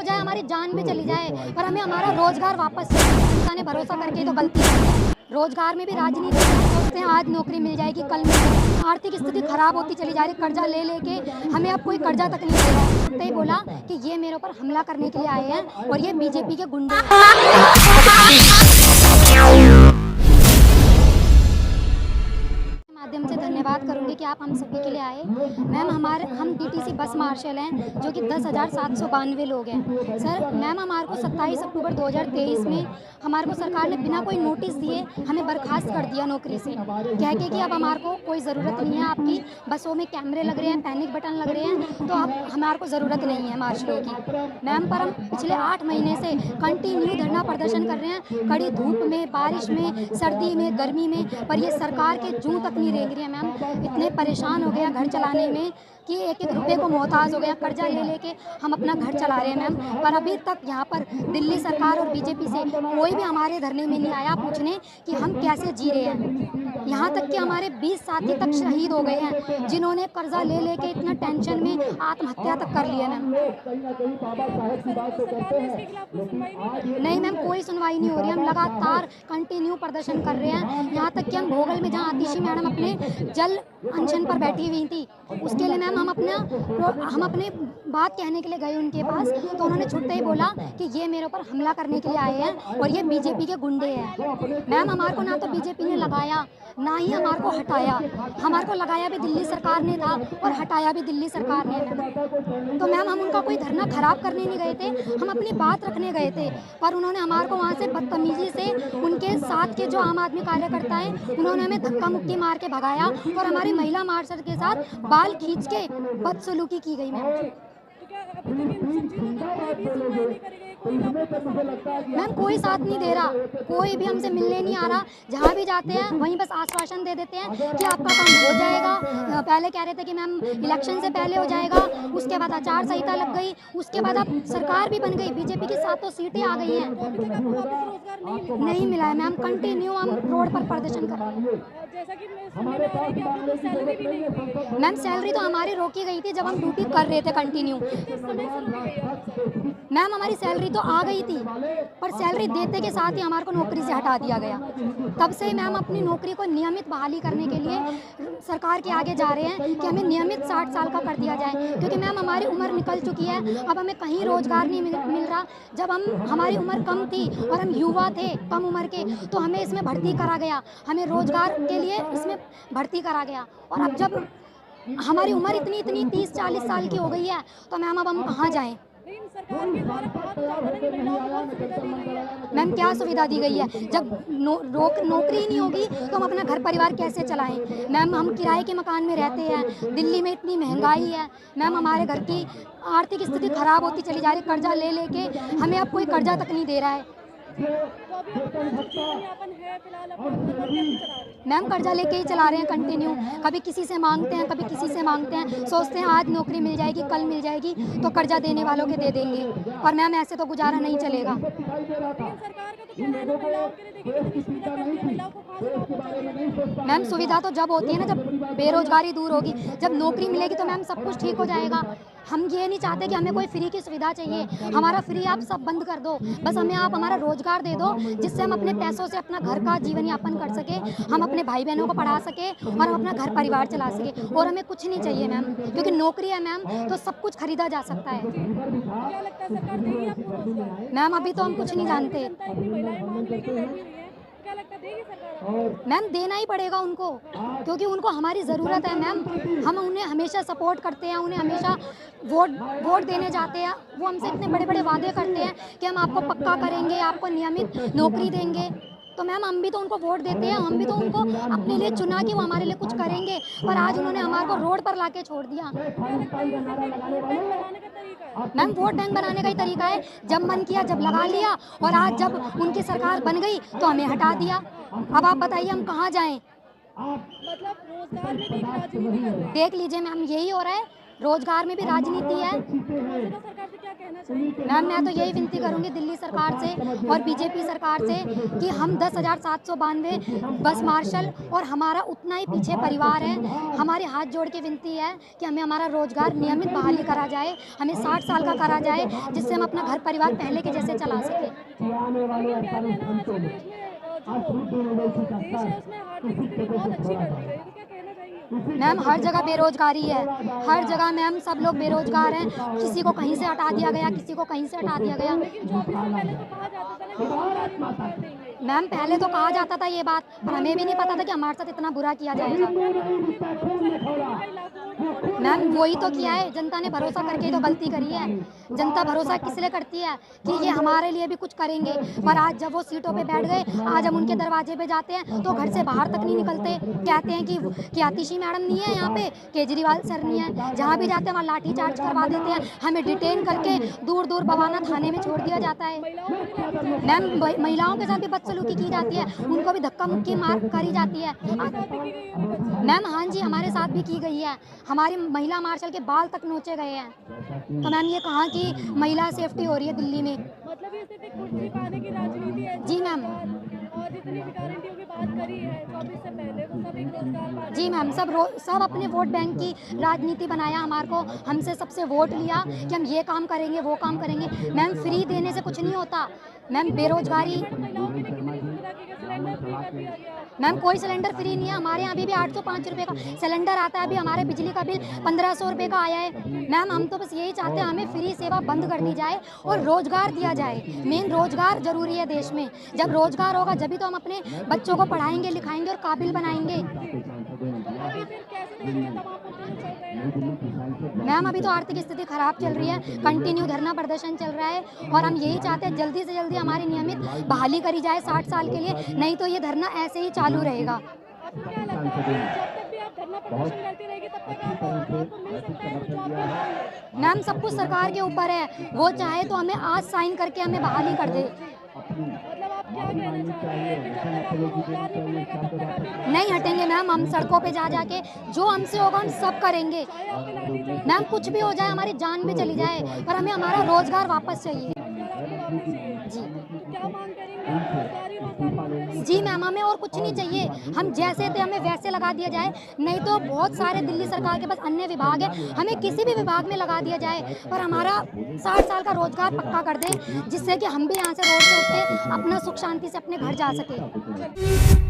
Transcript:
हो जाए, हमारी जान भी चली जाए, पर हमें हमारा रोजगार वापस चाहिए। जनता ने भरोसा करके तो गलती है। रोजगार में भी राजनीति सोचते हैं आज नौकरी मिल जाएगी, कल मिल जाएगी। आर्थिक स्थिति खराब होती चली जा रही, कर्जा ले लेके हमें अब कोई कर्जा तक नहीं दे रहा है। छुट्टे ही बोला कि ये मेरे ऊपर हमला करने के लिए आए हैं और ये बीजेपी के गुंडे माध्यम से धन्यवाद करूंगी कि आप हम सभी के लिए आए। मैम हम डीटीसी बस मार्शल हैं जो कि 10,792 लोग हैं। सर मैम हमारे को 27 अक्टूबर 2023 में हमारे को सरकार ने बिना कोई नोटिस दिए हमें बर्खास्त कर दिया नौकरी से, कह के कि अब हमारे को कोई ज़रूरत नहीं है, आपकी बसों में कैमरे लग रहे हैं, पैनिक बटन लग रहे हैं, तो अब हमारे को ज़रूरत नहीं है मार्शलों की। मैम पर हम पिछले 8 महीने से कंटिन्यू धरना प्रदर्शन कर रहे हैं, कड़ी धूप में, बारिश में, सर्दी में, गर्मी में, पर ये सरकार के जूं तक नहीं रेंग रही है। मैम इतने परेशान हो गए हैं घर चलाने में कि एक एक रुपए को मोहताज हो गया, कर्जा ले लेके हम अपना घर चला रहे हैं मैम। पर अभी तक यहाँ पर दिल्ली सरकार और बीजेपी से कोई भी हमारे धरने में नहीं आया पूछने कि हम कैसे जी रहे हैं। यहाँ तक कि हमारे 20 साथी तक शहीद हो गए हैं जिन्होंने कर्जा ले लेके इतना टेंशन में आत्महत्या तक कर लिया मैम। नहीं मैम कोई सुनवाई नहीं हो रही है। हम लगातार कंटिन्यू प्रदर्शन कर रहे हैं, यहाँ तक कि हम भोगल में जहाँ आतिशी मैडम अपने जल अनशन पर बैठी हुई थी, उसके लिए मैम हम अपने बात कहने के लिए गए उनके पास, तो उन्होंने छुट्टे ही बोला कि ये मेरे ऊपर हमला करने के लिए आए हैं और ये बीजेपी के गुंडे हैं। मैम हमारे को ना तो बीजेपी ने लगाया ना ही हमारे को हटाया, हमारे को लगाया भी दिल्ली सरकार ने था और हटाया भी दिल्ली सरकार ने। तो मैम हम उनका कोई धरना खराब करने नहीं गए थे, हम अपनी बात रखने गए थे, पर उन्होंने हमारे को वहाँ से बदतमीजी से उनके साथ के जो आम आदमी कार्यकर्ता हैं उन्होंने हमें धक्का मुक्की मार के भगाया और हमारी महिला मार्शल के साथ बाल खींच के बदसलूकी की गई मैम। मैम कोई साथ नहीं दे रहा, कोई भी हमसे मिलने नहीं आ रहा। जहाँ भी जाते हैं वहीं बस आश्वासन दे देते हैं कि आपका काम हो जाएगा। पहले कह रहे थे कि मैम इलेक्शन से पहले हो जाएगा, उसके बाद आचार संहिता लग गई, उसके बाद अब सरकार भी बन गई, बीजेपी की 7 सीटें आ गई हैं, नहीं मिला है मैम। कंटिन्यू हम रोड पर प्रदर्शन कर रहे हैं। मैम सैलरी तो हमारी रोकी गई थी जब हम ड्यूटी कर रहे थे कंटिन्यू। मैम हमारी सैलरी तो आ गई थी, पर सैलरी देते के साथ ही हमारे को नौकरी से हटा दिया गया। तब से मैम अपनी नौकरी को नियमित बहाली करने के लिए सरकार के आगे जा रहे हैं कि हमें नियमित 60 साल का कर दिया जाए, क्योंकि मैम हमारी उम्र निकल चुकी है, अब हमें कहीं रोजगार नहीं मिल रहा। जब हमारी उम्र कम थी और हम युवा थे कम उम्र के, तो हमें इसमें भर्ती करा गया, हमें रोजगार के लिए इसमें भर्ती करा गया। और अब जब हमारी उम्र इतनी 30-40 साल की हो गई है, तो मैम अब हम कहाँ जाएं? मैम क्या सुविधा दी गई है? जब नौकरी ही नहीं होगी तो हम अपना घर परिवार कैसे चलाएं? मैम हम किराए के मकान में रहते हैं, दिल्ली में इतनी महंगाई है मैम, हमारे घर की आर्थिक स्थिति खराब होती चली जा रही, कर्जा ले लेके हमें अब कोई कर्जा तक नहीं दे रहा है। मैम कर्जा लेके ही चला रहे हैं कंटिन्यू, कभी किसी से मांगते हैं, कभी किसी से मांगते हैं, सोचते हैं आज नौकरी मिल जाएगी, कल मिल जाएगी तो कर्जा देने वालों के दे देंगे, पर मैम ऐसे तो गुजारा नहीं चलेगा। मैम सुविधा तो जब होती है ना जब बेरोजगारी दूर होगी, जब नौकरी मिलेगी तो मैम सब कुछ ठीक हो जाएगा। हम ये नहीं चाहते कि हमें कोई फ्री की सुविधा चाहिए, हमारा फ्री आप सब बंद कर दो, बस हमें आप हमारा रोजगार दे दो जिससे हम अपने पैसों से अपना घर का जीवन यापन कर सके, हम अपने भाई बहनों को पढ़ा सके और हम अपना घर परिवार चला सके। और हमें कुछ नहीं चाहिए मैम, क्योंकि नौकरी है मैम तो सब कुछ खरीदा जा सकता है। मैम अभी तो हम कुछ नहीं जानते मैम, देना ही पड़ेगा उनको, क्योंकि उनको हमारी ज़रूरत है मैम। हम उन्हें हमेशा सपोर्ट करते हैं, उन्हें हमेशा वोट देने जाते हैं, वो हमसे इतने बड़े बड़े वादे करते हैं कि हम आपको पक्का करेंगे, आपको नियमित नौकरी देंगे, तो मैम हम भी तो उनको वोट देते हैं, हम भी तो उनको अपने लिए चुना कि वो हमारे लिए कुछ करेंगे, पर आज उन्होंने हमारे को रोड पर लाके छोड़ दिया। मैम वोट बैंक बनाने का ही तरीका है, जब मन किया जब लगा लिया, और आज जब उनकी सरकार बन गई तो हमें हटा दिया। अब आप बताइए हम कहाँ जाएं? मतलब रोजगार में भी राजनीति कर रहे हैं। देख लीजिए मैम, यही हो रहा है, रोजगार में भी राजनीति है। मौजूदा सरकार से क्या कहना चाहेंगे? मैम मैं तो यही विनती करूंगी दिल्ली सरकार से और बीजेपी सरकार से कि हम 10,792 बस मार्शल और हमारा उतना ही पीछे परिवार है, हमारे हाथ जोड़ के विनती है कि हमें हमारा रोजगार नियमित बहाली करा जाए, हमें 60 साल का करा जाए, जिससे हम अपना घर परिवार पहले के जैसे चला सकें। लेकिन कहते हैं ना आज के देश में जो देश है उसमें आर्थिक स्थिति बहुत अच्छी कर दी गई है, तो क्या कहना चाहेंगे? मैम हर जगह बेरोजगारी है, हर जगह मैम सब लोग बेरोजगार हैं, किसी को कहीं से हटा दिया गया, किसी को कहीं से हटा दिया गया। लेकिन 24 से पहले तो कहा जाता था ना कि रोजगार ही रोजगार देंगे। मैम पहले तो कहा जाता था ये बात, पर हमें भी नहीं पता था कि हमारे साथ इतना बुरा किया जाएगा। मैम वही तो किया है, जनता ने भरोसा करके ही तो गलती करी है। जनता भरोसा किस लिए करती है कि ये हमारे लिए भी कुछ करेंगे, पर आज जब वो सीटों पे बैठ गए, आज हम उनके दरवाजे पे जाते हैं तो घर से बाहर तक नहीं निकलते। कहते हैं कि आतिशी मैडम नहीं है यहाँ पे, केजरीवाल सर नहीं है, जहाँ भी जाते हैं वहाँ लाठी चार्ज करवा देते हैं, हमें डिटेन करके दूर दूर बवाना थाने में छोड़ दिया जाता है। मैम महिलाओं के साथ भी बदसलूकी की जाती है, उनको भी धक्का मुक्की मार करी जाती है। मैम हाँ जी, हमारे साथ भी की गई है, हमारी महिला मार्शल के बाल तक नोचे गए हैं। तो मैम ये कहाँ की महिला सेफ्टी हो रही है दिल्ली में? मतलब ये सिर्फ एक कुर्सी पाने की राजनीति है। जी मैम। और जितनी भी गारंटियों की बात करी है 24 से पहले, वो सब एक रोजगार पाने। जी मैम, सब अपने वोट बैंक की राजनीति बनाया, हमारे को हमसे सबसे वोट लिया कि हम ये काम करेंगे वो काम करेंगे। मैम फ्री देने से कुछ नहीं होता। मैम बेरोजगारी, महिलाओं के लिए कितनी सुविधा की गई, सिलेंडर फ्री कर दिया गया। मैम कोई सिलेंडर फ्री नहीं है, हमारे यहाँ अभी भी 805 रुपये का सिलेंडर आता है, अभी हमारे बिजली का बिल 1500 रुपये का आया है। मैम हम तो बस यही चाहते हैं हमें फ्री सेवा बंद कर दी जाए और रोजगार दिया जाए। मेन रोजगार जरूरी है देश में, जब रोजगार होगा जभी तो हम अपने बच्चों को पढ़ाएंगे लिखाएंगे और काबिल बनाएंगे। अभी फिर कैसे देखेंगे तमाम मुद्दे जो चल रहे हैं? मैम अभी तो आर्थिक स्थिति खराब चल रही है, कंटिन्यू धरना प्रदर्शन चल रहा है और हम यही चाहते हैं जल्दी से जल्दी हमारी नियमित बहाली करी जाए 60 साल के लिए, नहीं तो ये धरना ऐसे ही चालू रहेगा। आपको क्या लगता है जब तक भी आप धरना प्रदर्शन करती रहेगी तब तक आपको मिल सकता है कुछ जॉब भी? मैम सब कुछ सरकार के ऊपर है, वो चाहे तो हमें आज साइन करके हमें बहाली कर दे। मतलब आप क्या कहना चाहते हैं कि जब तक आपको रोजगार नहीं मिलेगा तब तक आप नहीं हटेंगे मैम, हम सड़कों पे जा जाके जो हमसे होगा हम सब करेंगे। आपकी लाठी चार्ज मैम कुछ भी हो जाए, हमारी जान भी चली जाए, पर हमें हमारा रोजगार वापस चाहिए। जी क्या मांग करेंगे? रोजगार ही रोजगार मांग करेंगे। जी मैम, हमें और कुछ नहीं चाहिए, हम जैसे थे हमें वैसे लगा दिया जाए, नहीं तो बहुत सारे दिल्ली सरकार के पास अन्य विभाग है, हमें किसी भी विभाग में लगा दिया जाए, पर हमारा 60 साल का रोजगार पक्का कर दे, जिससे कि हम भी यहाँ से रोड पे उठ के अपना सुख शांति से अपने घर जा सके।